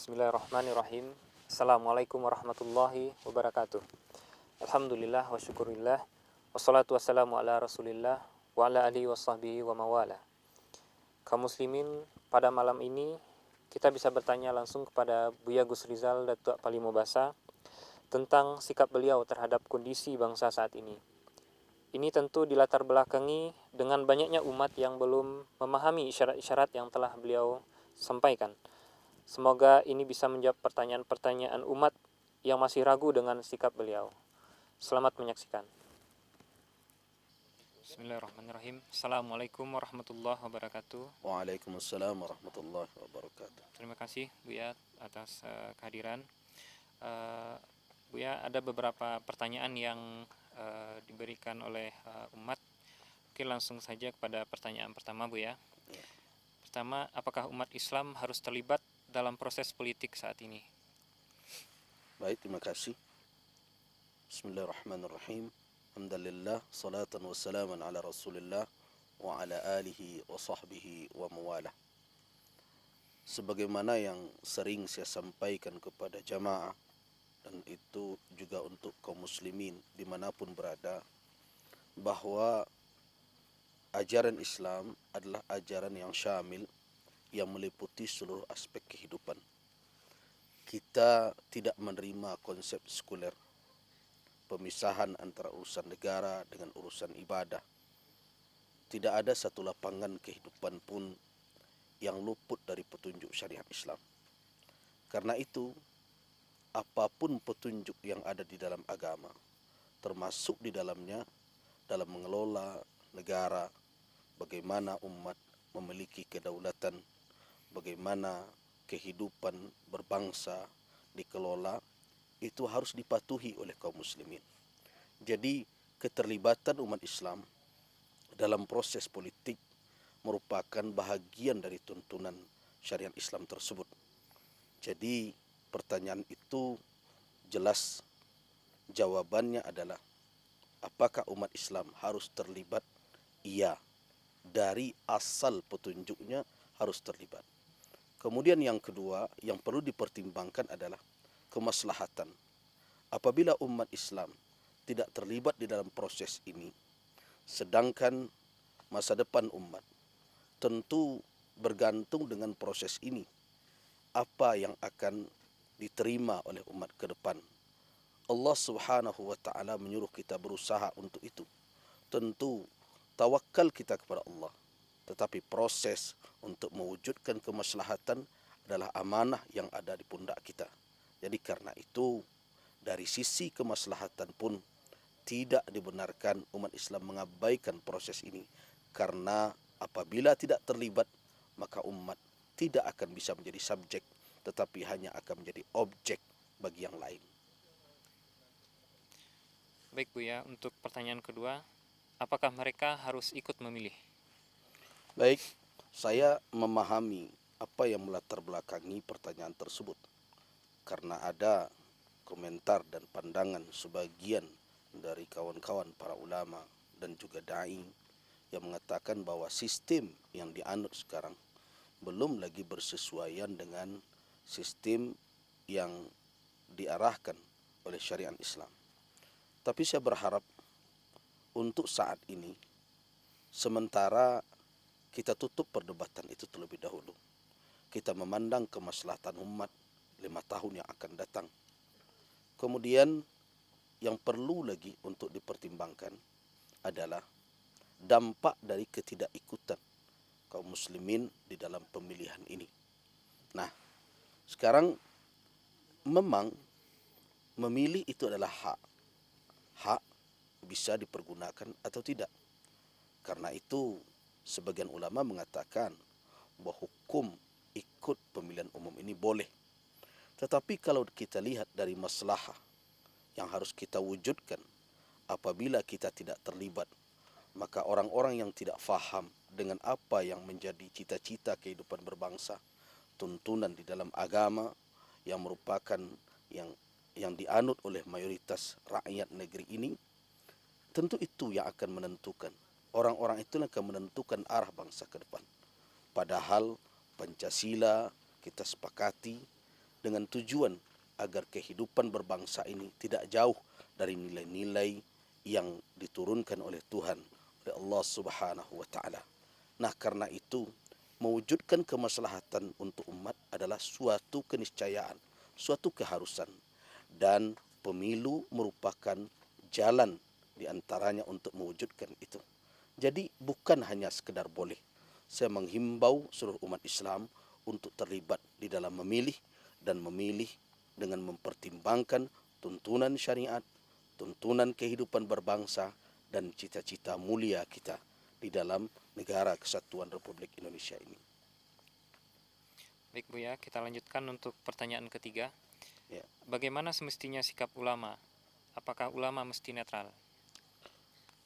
Bismillahirrahmanirrahim. Assalamualaikum warahmatullahi wabarakatuh. Alhamdulillah wa syukurillah. Wassalatu wassalamu ala rasulillah wa ala alihi wasahbihi wa mawala. Kaum muslimin, pada malam ini kita bisa bertanya langsung kepada Buya Gus Rizal Datuk Palimobasa tentang sikap beliau terhadap kondisi bangsa saat ini. Ini tentu dilatar belakangi dengan banyaknya umat yang belum memahami isyarat-isyarat yang telah beliau sampaikan. Semoga ini bisa menjawab pertanyaan-pertanyaan umat yang masih ragu dengan sikap beliau. Selamat menyaksikan. Bismillahirrahmanirrahim. Assalamualaikum warahmatullahi wabarakatuh. Waalaikumsalam warahmatullahi wabarakatuh. Terima kasih Buya atas kehadiran. Buya, ada beberapa pertanyaan yang diberikan oleh umat. Oke, langsung saja kepada pertanyaan pertama, Buya. Pertama, apakah umat Islam harus terlibat dalam proses politik saat ini? Baik, terima kasih. Bismillahirrahmanirrahim. Alhamdulillah, salatan wassalaman ala rasulillah wa ala alihi wa sahbihi wa mawalah. Sebagaimana yang sering saya sampaikan kepada jamaah, dan itu juga untuk kaum muslimin dimanapun berada, bahwa ajaran Islam adalah ajaran yang syamil, yang meliputi seluruh aspek kehidupan. Kita tidak menerima konsep sekuler, pemisahan antara urusan negara dengan urusan ibadah. Tidak ada satu lapangan kehidupan pun yang luput dari petunjuk syariat Islam. Karena itu, apapun petunjuk yang ada di dalam agama, termasuk di dalamnya dalam mengelola negara, bagaimana umat memiliki kedaulatan, bagaimana kehidupan berbangsa dikelola, itu harus dipatuhi oleh kaum muslimin. Jadi keterlibatan umat Islam dalam proses politik merupakan bahagian dari tuntunan syariat Islam tersebut. Jadi pertanyaan itu jelas jawabannya adalah apakah umat Islam harus terlibat? Iya, dari asal petunjuknya harus terlibat. Kemudian yang kedua yang perlu dipertimbangkan adalah kemaslahatan. Apabila umat Islam tidak terlibat di dalam proses ini, sedangkan masa depan umat tentu bergantung dengan proses ini, apa yang akan diterima oleh umat ke depan. Allah Subhanahu wa taala menyuruh kita berusaha untuk itu. Tentu tawakal kita kepada Allah, tetapi proses untuk mewujudkan kemaslahatan adalah amanah yang ada di pundak kita. Jadi karena itu, dari sisi kemaslahatan pun tidak dibenarkan umat Islam mengabaikan proses ini. Karena apabila tidak terlibat, maka umat tidak akan bisa menjadi subjek, tetapi hanya akan menjadi objek bagi yang lain. Baik Buya, untuk pertanyaan kedua, apakah mereka harus ikut memilih? Baik, saya memahami apa yang melatar belakangi pertanyaan tersebut. Karena ada komentar dan pandangan sebagian dari kawan-kawan para ulama dan juga da'i yang mengatakan bahwa sistem yang dianut sekarang belum lagi bersesuaian dengan sistem yang diarahkan oleh syariat Islam. Tapi saya berharap untuk saat ini, sementara kita tutup perdebatan itu terlebih dahulu, kita memandang kemaslahatan umat 5 tahun yang akan datang. Kemudian yang perlu lagi untuk dipertimbangkan adalah dampak dari ketidakikutan kaum muslimin di dalam pemilihan ini. Nah, sekarang memang memilih itu adalah hak. Hak bisa dipergunakan atau tidak. Karena itu sebagian ulama mengatakan bahwa hukum ikut pemilihan umum ini boleh. Tetapi kalau kita lihat dari maslahah yang harus kita wujudkan apabila kita tidak terlibat, maka orang-orang yang tidak faham dengan apa yang menjadi cita-cita kehidupan berbangsa, tuntunan di dalam agama yang merupakan yang dianut oleh mayoritas rakyat negeri ini, tentu itu yang akan menentukan. Orang-orang itu akan menentukan arah bangsa ke depan. Padahal Pancasila kita sepakati dengan tujuan agar kehidupan berbangsa ini tidak jauh dari nilai-nilai yang diturunkan oleh Tuhan, oleh Allah Subhanahu wa taala. Nah, karena itu mewujudkan kemaslahatan untuk umat adalah suatu keniscayaan, suatu keharusan, dan pemilu merupakan jalan diantaranya untuk mewujudkan itu. Jadi bukan hanya sekedar boleh. Saya menghimbau seluruh umat Islam untuk terlibat di dalam memilih dan memilih dengan mempertimbangkan tuntunan syariat, tuntunan kehidupan berbangsa, dan cita-cita mulia kita di dalam negara kesatuan Republik Indonesia ini. Baik Buya, kita lanjutkan untuk pertanyaan ketiga. Ya. Bagaimana semestinya sikap ulama? Apakah ulama mesti netral?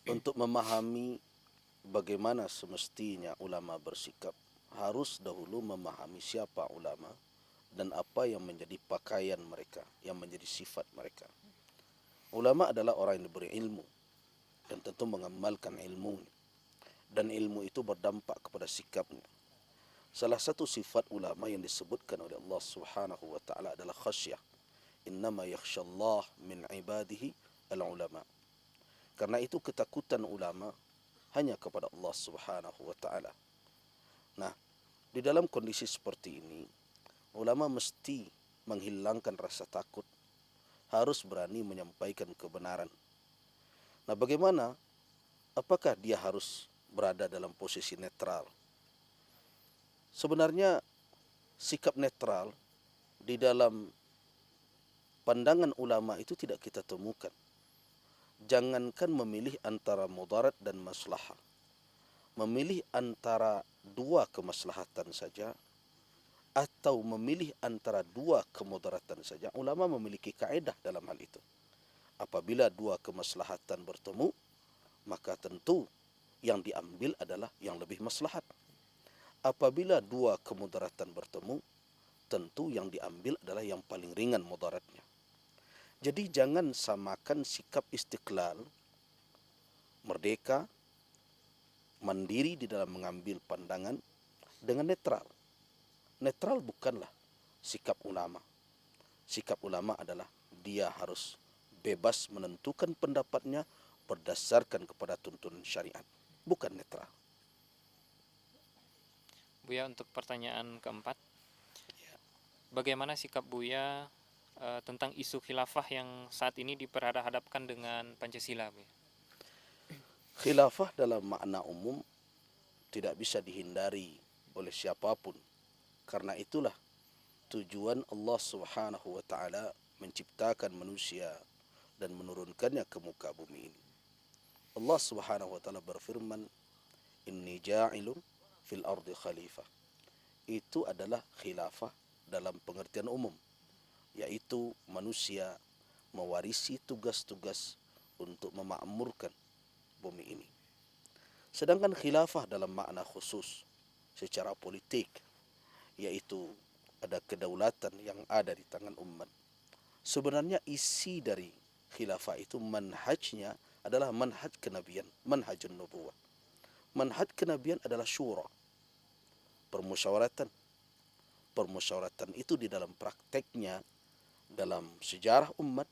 Untuk memahami bagaimana semestinya ulama bersikap, harus dahulu memahami siapa ulama dan apa yang menjadi pakaian mereka, yang menjadi sifat mereka. Ulama adalah orang yang diberi ilmu dan tentu mengamalkan ilmu, dan ilmu itu berdampak kepada sikapnya. Salah satu sifat ulama yang disebutkan oleh Allah Subhanahu wa taala adalah khasyah. Innama yakhshallah min ibadihi al-ulama. Karena itu ketakutan ulama hanya kepada Allah Subhanahu wa taala. Nah, di dalam kondisi seperti ini, ulama mesti menghilangkan rasa takut, harus berani menyampaikan kebenaran. Nah, bagaimana? Apakah dia harus berada dalam posisi netral? Sebenarnya sikap netral di dalam pandangan ulama itu tidak kita temukan. Jangankan memilih antara mudarat dan maslahah, memilih antara dua kemaslahatan saja atau memilih antara dua kemudaratan saja, ulama memiliki kaedah dalam hal itu. Apabila dua kemaslahatan bertemu, maka tentu yang diambil adalah yang lebih maslahat. Apabila dua kemudaratan bertemu, tentu yang diambil adalah yang paling ringan mudaratnya. Jadi jangan samakan sikap istiqlal, merdeka, mandiri di dalam mengambil pandangan dengan netral. Netral bukanlah sikap ulama. Sikap ulama adalah dia harus bebas menentukan pendapatnya berdasarkan kepada tuntunan syariat, bukan netral. Buya, untuk pertanyaan keempat, bagaimana sikap Buya tentang isu khilafah yang saat ini diperhadapkan dengan Pancasila, Buya? Khilafah dalam makna umum tidak bisa dihindari oleh siapapun. Karena itulah tujuan Allah Subhanahu wa taala menciptakan manusia dan menurunkannya ke muka bumi ini. Allah Subhanahu wa taala berfirman, "Inni ja'ilun fil ardi khalifah." Itu adalah khilafah dalam pengertian umum, yaitu manusia mewarisi tugas-tugas untuk memakmurkan bumi ini. Sedangkan khilafah dalam makna khusus secara politik, yaitu ada kedaulatan yang ada di tangan umat. Sebenarnya isi dari khilafah itu manhajnya adalah manhaj kenabian, manhajun nubuwah. Manhaj kenabian adalah syura, permusyawaratan. Permusyawaratan itu di dalam prakteknya, dalam sejarah umat,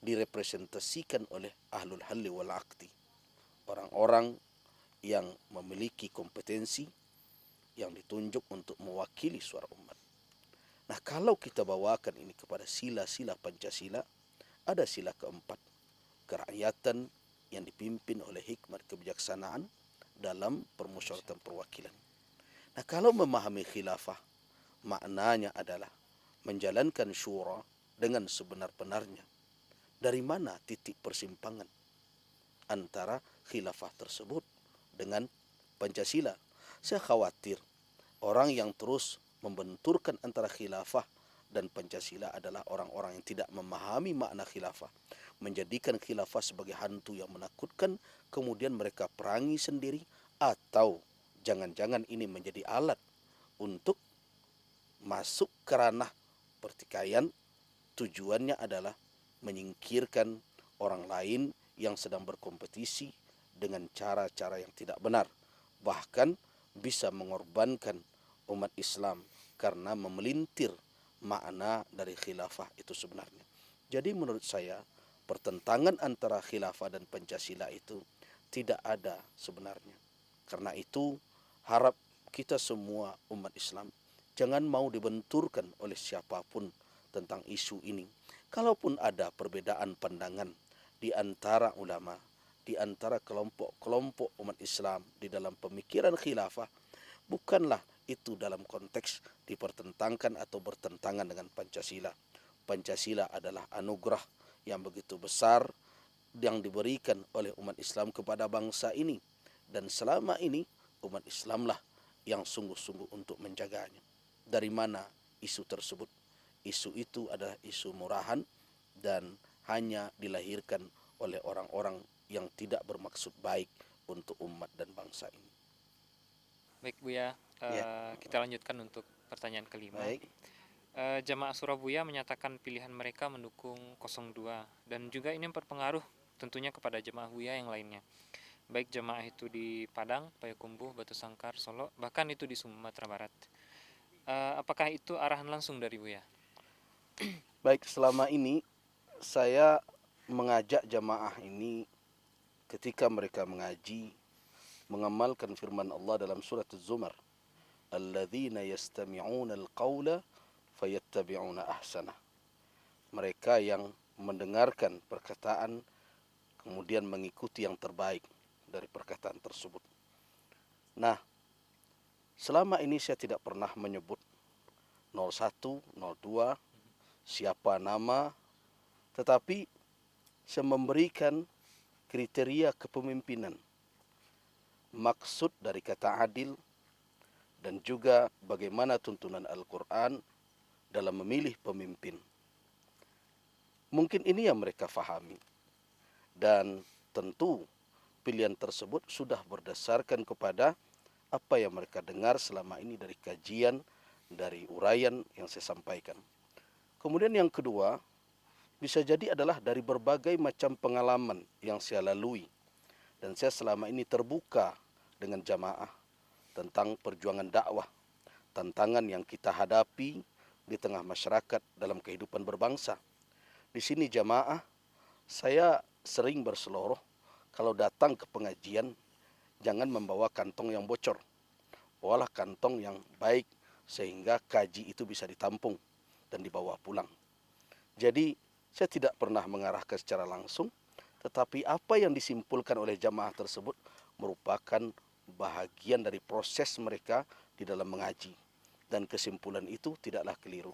direpresentasikan oleh ahlul halli wal aqdi, orang-orang yang memiliki kompetensi yang ditunjuk untuk mewakili suara umat. Nah, kalau kita bawakan ini kepada sila-sila Pancasila, ada sila keempat, kerakyatan yang dipimpin oleh hikmat kebijaksanaan dalam permusyawaratan perwakilan. Nah, kalau memahami khilafah, maknanya adalah menjalankan syura dengan sebenar-benarnya. Dari mana titik persimpangan antara khilafah tersebut dengan Pancasila? Saya khawatir orang yang terus membenturkan antara khilafah dan Pancasila adalah orang-orang yang tidak memahami makna khilafah, menjadikan khilafah sebagai hantu yang menakutkan, kemudian mereka perangi sendiri, atau jangan-jangan ini menjadi alat untuk masuk ke ranah pertikaian. Tujuannya adalah menyingkirkan orang lain yang sedang berkompetisi dengan cara-cara yang tidak benar, bahkan bisa mengorbankan umat Islam karena memelintir makna dari khilafah itu sebenarnya. Jadi menurut saya pertentangan antara khilafah dan Pancasila itu tidak ada sebenarnya. Karena itu harap kita semua umat Islam jangan mau dibenturkan oleh siapapun tentang isu ini. Kalaupun ada perbedaan pandangan di antara ulama, di antara kelompok-kelompok umat Islam di dalam pemikiran khilafah, bukanlah itu dalam konteks dipertentangkan atau bertentangan dengan Pancasila. Pancasila adalah anugerah yang begitu besar yang diberikan oleh umat Islam kepada bangsa ini. Dan selama ini umat Islamlah yang sungguh-sungguh untuk menjaganya. Dari mana isu tersebut? Isu itu adalah isu murahan dan hanya dilahirkan oleh orang-orang yang tidak bermaksud baik untuk umat dan bangsa ini. Baik Buya, Ya, kita lanjutkan untuk pertanyaan kelima. baik. Jamaah Surabaya menyatakan pilihan mereka mendukung 02 dan juga ini berpengaruh tentunya kepada jemaah Buya yang lainnya. Baik jemaah itu di Padang, Payakumbuh, Batu Sangkar, Solo, bahkan itu di Sumatera Barat. Apakah itu arahan langsung dari Buya? Baik, selama ini saya mengajak jamaah ini ketika mereka mengaji, mengamalkan firman Allah dalam surat Az-Zumar, alladzina yastami'una al-qawla fayattabi'una ahsanah. Mereka yang mendengarkan perkataan kemudian mengikuti yang terbaik dari perkataan tersebut. Nah, selama ini saya tidak pernah menyebut 01, 02, siapa nama, tetapi saya memberikan kriteria kepemimpinan, maksud dari kata adil, dan juga bagaimana tuntunan Al-Quran dalam memilih pemimpin. Mungkin ini yang mereka fahami. Dan tentu pilihan tersebut sudah berdasarkan kepada apa yang mereka dengar selama ini dari kajian, dari uraian yang saya sampaikan. Kemudian yang kedua, bisa jadi adalah dari berbagai macam pengalaman yang saya lalui. Dan saya selama ini terbuka dengan jamaah tentang perjuangan dakwah, tantangan yang kita hadapi di tengah masyarakat dalam kehidupan berbangsa. Di sini jamaah, saya sering berseloroh, kalau datang ke pengajian, jangan membawa kantong yang bocor. Bawalah kantong yang baik, sehingga kaji itu bisa ditampung dan dibawa pulang. Jadi, saya tidak pernah mengarahkan secara langsung, tetapi apa yang disimpulkan oleh jamaah tersebut merupakan bahagian dari proses mereka di dalam mengaji. Dan kesimpulan itu tidaklah keliru.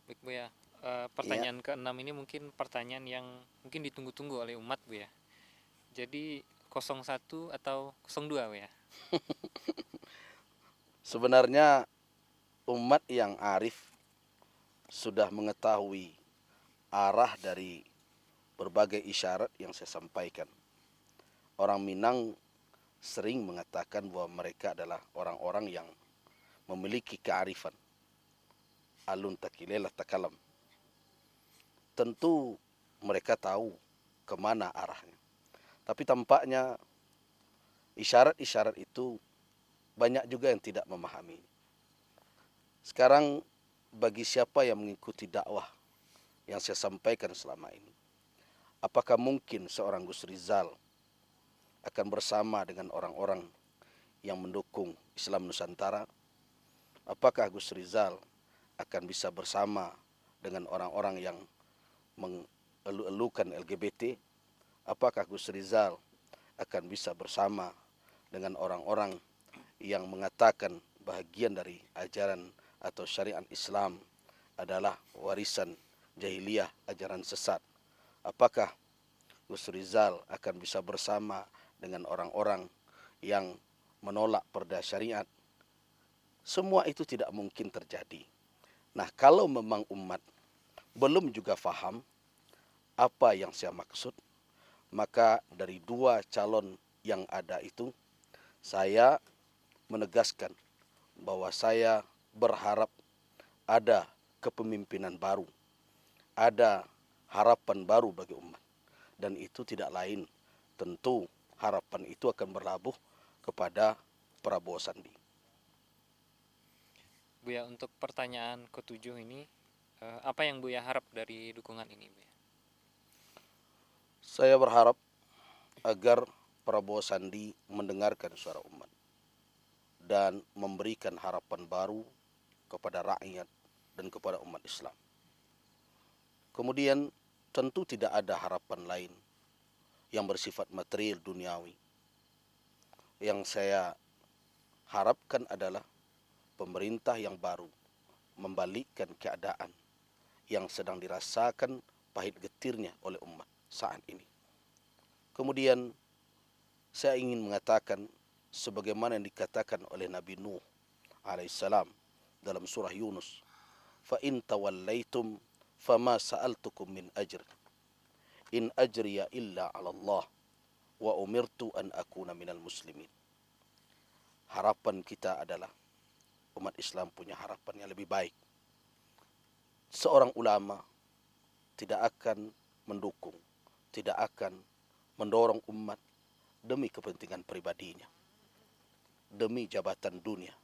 Baik Buya, Ya, pertanyaan ke-6 ini mungkin pertanyaan yang mungkin ditunggu-tunggu oleh umat Buya. Jadi 01 atau 02 Buya? sebenarnya umat yang arif sudah mengetahui arah dari berbagai isyarat yang saya sampaikan. Orang Minang sering mengatakan bahwa mereka adalah orang-orang yang memiliki kearifan. Alun takilela takalam. Tentu mereka tahu kemana arahnya. Tapi tampaknya isyarat-isyarat itu banyak juga yang tidak memahami. Sekarang bagi siapa yang mengikuti dakwah yang saya sampaikan selama ini, apakah mungkin seorang Gus Rizal akan bersama dengan orang-orang yang mendukung Islam Nusantara? Apakah Gus Rizal akan bisa bersama dengan orang-orang yang mengeluh-elukan LGBT? Apakah Gus Rizal akan bisa bersama dengan orang-orang yang mengatakan bahagian dari ajaran atau syariat Islam adalah warisan jahiliyah, ajaran sesat? Apakah Gus Rizal akan bisa bersama dengan orang-orang yang menolak perda syariat? Semua itu tidak mungkin terjadi. Nah, kalau memang umat belum juga faham apa yang saya maksud, maka dari dua calon yang ada itu, saya menegaskan bahwa saya berharap ada kepemimpinan baru, ada harapan baru bagi umat. Dan itu tidak lain, tentu harapan itu akan berlabuh kepada Prabowo Sandi. Buya, untuk pertanyaan ketujuh ini, apa yang Buya harap dari dukungan ini, Buya? Saya berharap agar Prabowo Sandi mendengarkan suara umat dan memberikan harapan baru kepada rakyat dan kepada umat Islam. Kemudian tentu tidak ada harapan lain yang bersifat material duniawi. Yang saya harapkan adalah pemerintah yang baru membalikkan keadaan yang sedang dirasakan pahit getirnya oleh umat saat ini. Kemudian saya ingin mengatakan sebagaimana yang dikatakan oleh Nabi Nuh alaihissalam dalam surah Yunus, fa in tawallaitum fama sa'altukum min ajr in ajriya illa 'ala Allah wa umirtu an akuna minal muslimin. Harapan kita adalah umat Islam punya harapan yang lebih baik. Seorang ulama tidak akan mendukung, tidak akan mendorong umat demi kepentingan pribadinya, demi jabatan dunia.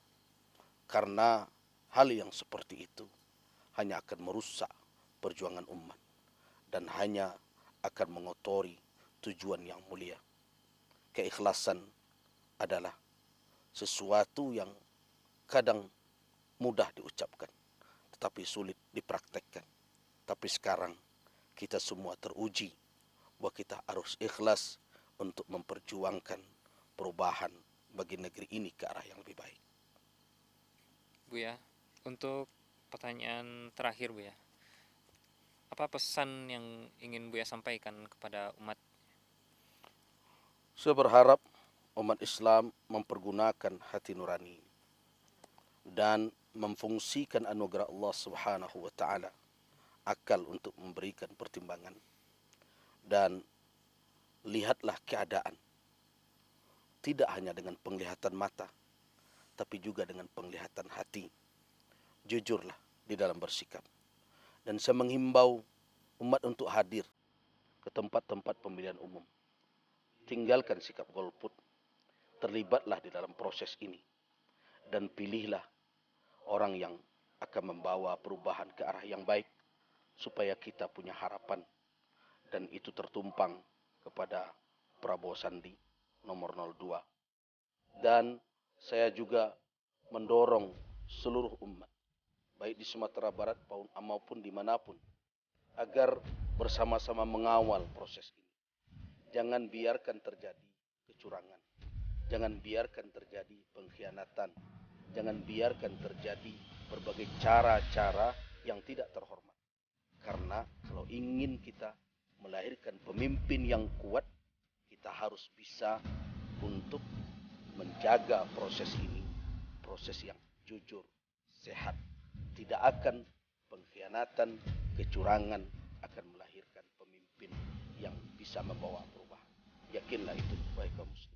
Karena hal yang seperti itu hanya akan merusak perjuangan umat dan hanya akan mengotori tujuan yang mulia. Keikhlasan adalah sesuatu yang kadang mudah diucapkan, tetapi sulit dipraktekkan. Tapi sekarang kita semua teruji bahwa kita harus ikhlas untuk memperjuangkan perubahan bagi negeri ini ke arah yang lebih baik. Buya, untuk pertanyaan terakhir, Buya, apa pesan yang ingin Buya sampaikan kepada umat? Saya berharap umat Islam mempergunakan hati nurani dan memfungsikan anugerah Allah Subhanahu wa taala, akal untuk memberikan pertimbangan, dan lihatlah keadaan tidak hanya dengan penglihatan mata tapi juga dengan penglihatan hati. Jujurlah di dalam bersikap, dan saya menghimbau umat untuk hadir ke tempat-tempat pemilihan umum. Tinggalkan sikap golput, terlibatlah di dalam proses ini, dan pilihlah orang yang akan membawa perubahan ke arah yang baik, supaya kita punya harapan, dan itu tertumpang kepada Prabowo Sandi nomor 02. Dan saya juga mendorong seluruh umat, baik di Sumatera Barat maupun dimanapun, agar bersama-sama mengawal proses ini. Jangan biarkan terjadi kecurangan, jangan biarkan terjadi pengkhianatan, jangan biarkan terjadi berbagai cara-cara yang tidak terhormat. Karena kalau ingin kita melahirkan pemimpin yang kuat, kita harus bisa untuk menjaga proses ini, proses yang jujur, sehat. Tidak akan pengkhianatan, kecurangan akan melahirkan pemimpin yang bisa membawa perubahan. Yakinlah itu, baik kaum muslimin.